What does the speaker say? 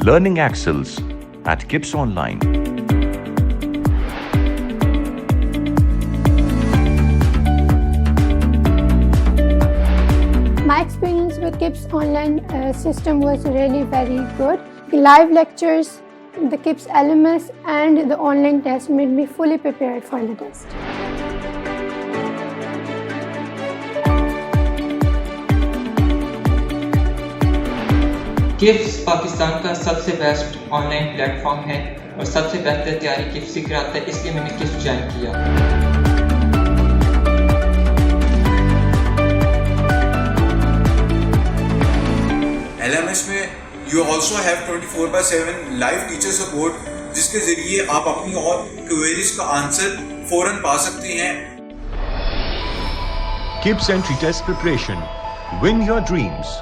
Learning excels at KIPS Online. My experience with KIPS online system was really very good. The live lectures, the KIPS LMS and the online test made me fully prepared for the test. किप्स पाकिस्तान का सबसे best online platform है और सबसे बेहतर तैयारी kips ही कराता है, इसलिए मैंने किप्स ज्वाइन किया। LMS में you also have 24/7 live teacher support, जिसके जरिए आप अपनी और क्वेरीज का आंसर फौरन पा सकते हैं। KIPS Entry Test Preparation. Win your dreams.